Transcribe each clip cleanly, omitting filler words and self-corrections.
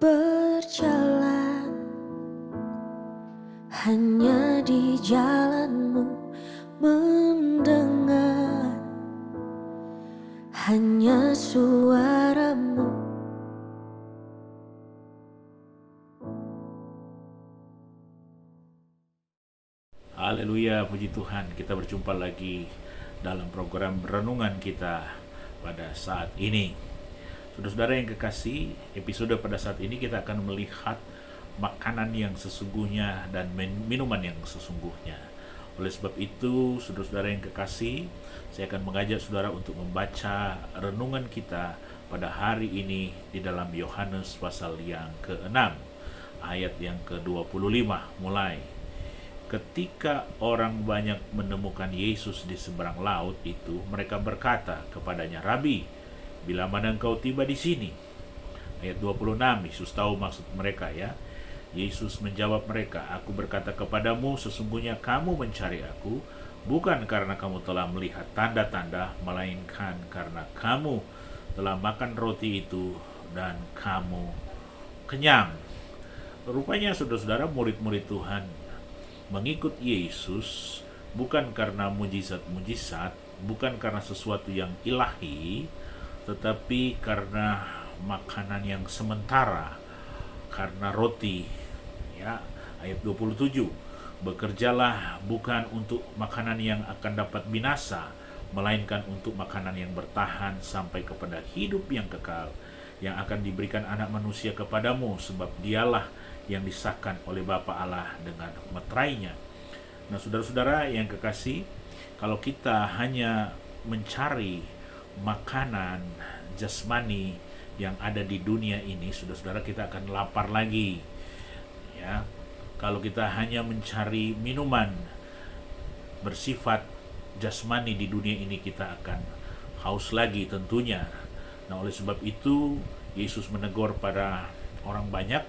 berjalan hanya di jalanmu, mendengar hanya suaramu. Haleluya, puji Tuhan, kita berjumpa lagi dalam program renungan kita pada saat ini. Saudara-saudara yang kekasih, episode pada saat ini kita akan melihat makanan yang sesungguhnya dan minuman yang sesungguhnya. Oleh sebab itu, saudara-saudara yang kekasih, saya akan mengajak saudara untuk membaca renungan kita pada hari ini di dalam Yohanes pasal yang ke-6, ayat yang ke-25 mulai. Ketika orang banyak menemukan Yesus di seberang laut itu, mereka berkata kepadanya, "Rabi, bila mana engkau tiba di sini?" Ayat 26, Yesus tahu maksud mereka ya. Yesus menjawab mereka, "Aku berkata kepadamu, sesungguhnya kamu mencari aku, bukan karena kamu telah melihat tanda-tanda, melainkan karena kamu telah makan roti itu dan kamu kenyang." Rupanya saudara-saudara, murid-murid Tuhan mengikut Yesus bukan karena mujizat-mujizat, bukan karena sesuatu yang ilahi, tetapi karena makanan yang sementara, karena roti. Ya, ayat 27, "Bekerjalah bukan untuk makanan yang akan dapat binasa, melainkan untuk makanan yang bertahan sampai kepada hidup yang kekal, yang akan diberikan Anak Manusia kepadamu, sebab dialah yang disahkan oleh Bapa Allah dengan meterainya." Nah, saudara-saudara yang kekasih, kalau kita hanya mencari makanan jasmani yang ada di dunia ini, saudara-saudara, kita akan lapar lagi. Ya, kalau kita hanya mencari minuman bersifat jasmani di dunia ini, kita akan haus lagi tentunya. Nah, oleh sebab itu Yesus menegur pada orang banyak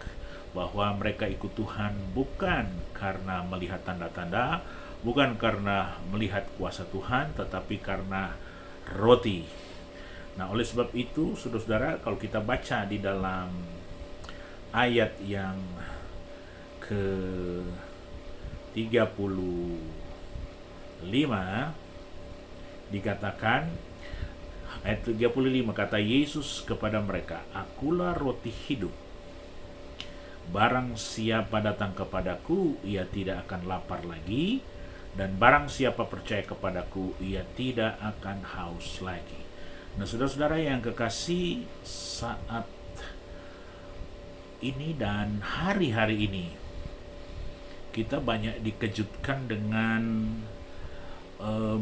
bahwa mereka ikut Tuhan bukan karena melihat tanda-tanda, bukan karena melihat kuasa Tuhan, tetapi karena roti. Nah, oleh sebab itu, saudara-saudara, kalau kita baca di dalam ayat yang ke-35 dikatakan, ayat 35 kata Yesus kepada mereka, "Akulah roti hidup. Barang siapa datang kepadaku, ia tidak akan lapar lagi, dan barang siapa percaya kepadaku, ia tidak akan haus lagi." Nah, saudara-saudara yang kekasih, saat ini dan hari-hari ini kita banyak dikejutkan dengan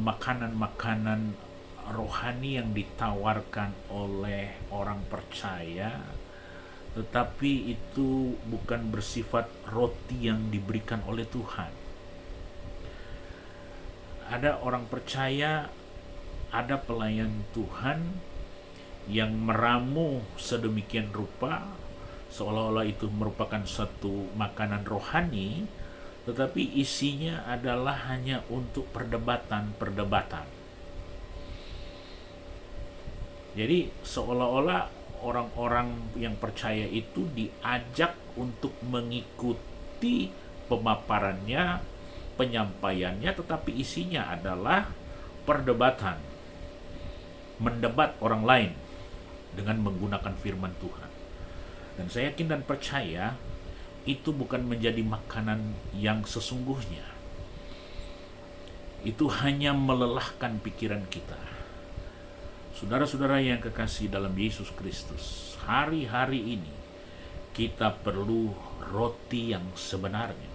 makanan-makanan rohani yang ditawarkan oleh orang percaya, tetapi itu bukan bersifat roti yang diberikan oleh Tuhan. Ada orang percaya, ada pelayan Tuhan yang meramu sedemikian rupa seolah-olah itu merupakan satu makanan rohani, tetapi isinya adalah hanya untuk perdebatan. Jadi seolah-olah orang-orang yang percaya itu diajak untuk mengikuti pemaparannya, penyampaiannya, tetapi isinya adalah perdebatan, mendebat orang lain dengan menggunakan firman Tuhan. Dan saya yakin dan percaya itu bukan menjadi makanan yang sesungguhnya. Itu hanya melelahkan pikiran kita. Saudara-saudara yang kekasih dalam Yesus Kristus, hari-hari ini kita perlu roti yang sebenarnya.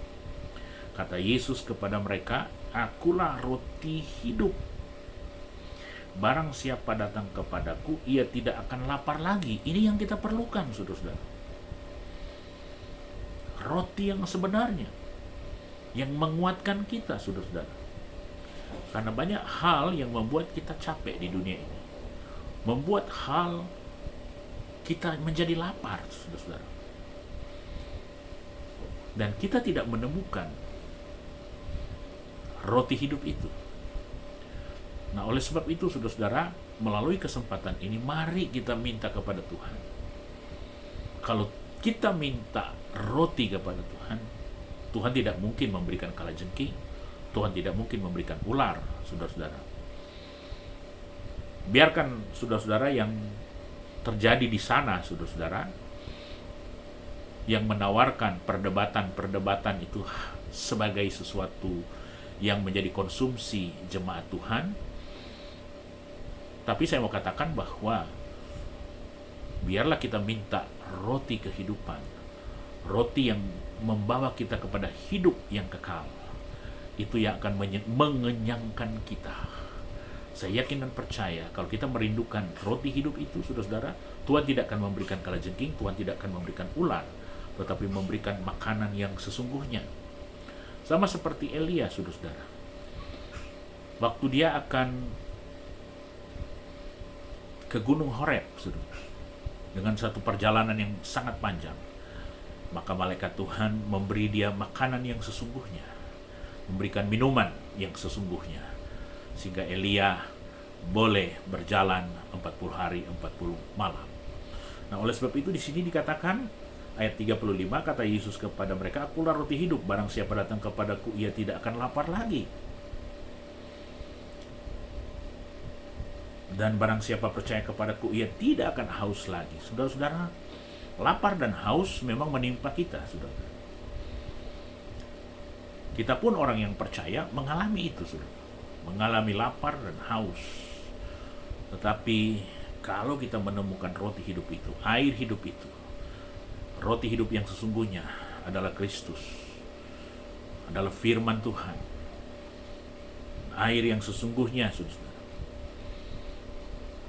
Kata Yesus kepada mereka, "Akulah roti hidup. Barang siapa datang kepadaku, ia tidak akan lapar lagi." Ini yang kita perlukan, saudara-saudara. Roti yang sebenarnya, yang menguatkan kita, saudara-saudara. Karena banyak hal yang membuat kita capek di dunia ini, membuat hal kita menjadi lapar, saudara-saudara. Dan kita tidak menemukan roti hidup itu. Nah, oleh sebab itu, saudara-saudara, melalui kesempatan ini, mari kita minta kepada Tuhan. Kalau kita minta roti kepada Tuhan, Tuhan tidak mungkin memberikan kalajengking, Tuhan tidak mungkin memberikan ular, saudara-saudara. Biarkan saudara-saudara yang terjadi di sana, saudara-saudara, yang menawarkan perdebatan-perdebatan itu sebagai sesuatu yang menjadi konsumsi jemaat Tuhan. Tapi saya mau katakan bahwa biarlah kita minta roti kehidupan, roti yang membawa kita kepada hidup yang kekal. Itu yang akan mengenyangkan kita. Saya yakin dan percaya kalau kita merindukan roti hidup itu, saudara-saudara, Tuhan tidak akan memberikan kalajengking, Tuhan tidak akan memberikan ular, tetapi memberikan makanan yang sesungguhnya. Sama seperti Elia, saudara-saudara. Waktu dia akan ke Gunung Horeb, saudara, dengan satu perjalanan yang sangat panjang, maka malaikat Tuhan memberi dia makanan yang sesungguhnya, memberikan minuman yang sesungguhnya, sehingga Elia boleh berjalan 40 hari 40 malam. Nah, oleh sebab itu di sini dikatakan ayat 35, kata Yesus kepada mereka, "Akulah roti hidup, barang siapa datang kepadaku ia tidak akan lapar lagi. Dan barang siapa percaya kepadaku ia tidak akan haus lagi." Saudara-saudara, lapar dan haus memang menimpa kita, saudara. Kita pun orang yang percaya mengalami itu, saudara. Mengalami lapar dan haus. Tetapi kalau kita menemukan roti hidup itu, air hidup itu, roti hidup yang sesungguhnya adalah Kristus, adalah firman Tuhan, air yang sesungguhnya, saudara.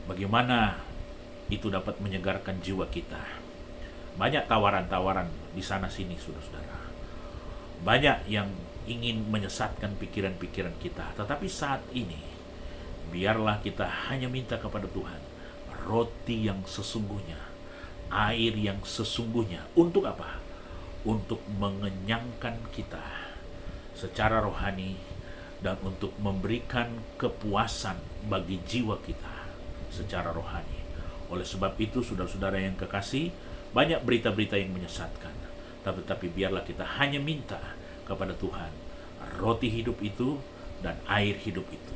Bagaimana itu dapat menyegarkan jiwa kita? Banyak tawaran-tawaran di sana sini, saudara-saudara. Banyak yang ingin menyesatkan pikiran-pikiran kita. Tetapi saat ini, biarlah kita hanya minta kepada Tuhan roti yang sesungguhnya, air yang sesungguhnya. Untuk apa? Untuk mengenyangkan kita secara rohani dan untuk memberikan kepuasan bagi jiwa kita secara rohani. Oleh sebab itu, saudara-saudara yang kekasih, banyak berita-berita yang menyesatkan. Tapi biarlah kita hanya minta kepada Tuhan roti hidup itu dan air hidup itu.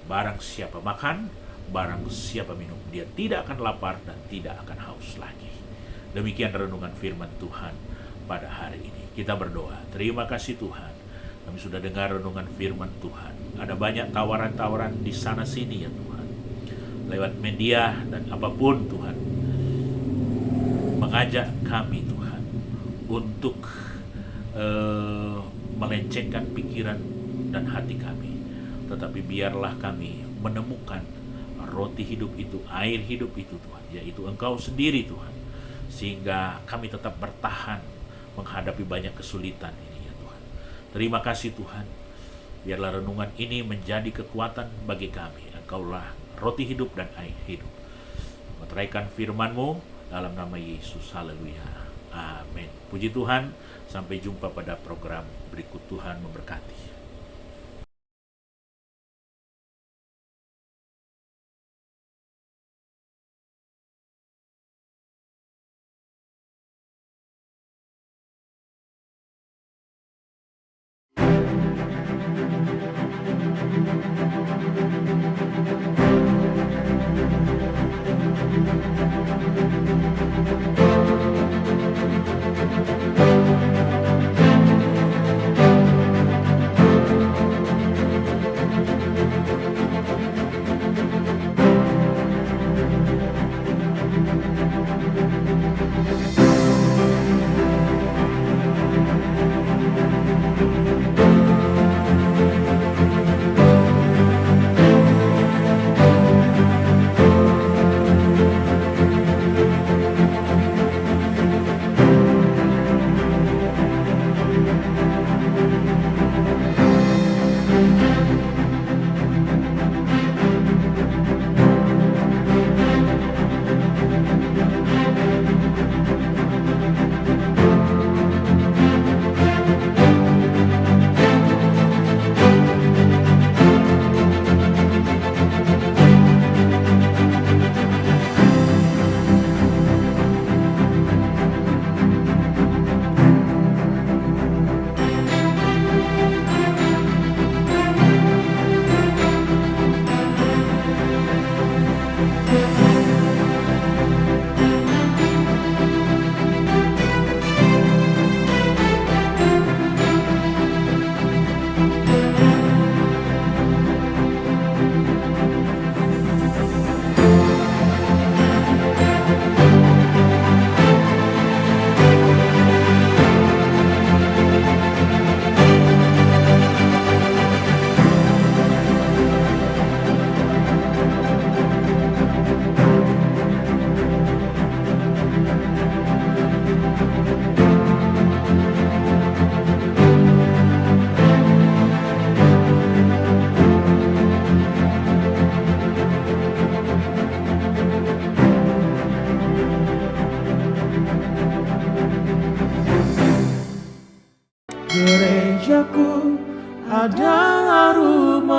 Barang siapa makan, barang siapa minum, dia tidak akan lapar dan tidak akan haus lagi. Demikian renungan firman Tuhan pada hari ini. Kita berdoa. Terima kasih Tuhan, kami sudah dengar renungan firman Tuhan. Ada banyak tawaran-tawaran di sana sini ya Tuhan, lewat media dan apapun Tuhan, mengajak kami Tuhan untuk melencengkan pikiran dan hati kami. Tetapi biarlah kami menemukan roti hidup itu, air hidup itu Tuhan, yaitu Engkau sendiri Tuhan, sehingga kami tetap bertahan menghadapi banyak kesulitan ini ya Tuhan. Terima kasih Tuhan, biarlah renungan ini menjadi kekuatan bagi kami. Engkaulah roti hidup dan air hidup. Meteraikan firman-Mu dalam nama Yesus. Haleluya. Amin. Puji Tuhan. Sampai jumpa pada program berikut. Tuhan memberkati. Gerejaku adalah rumahmu.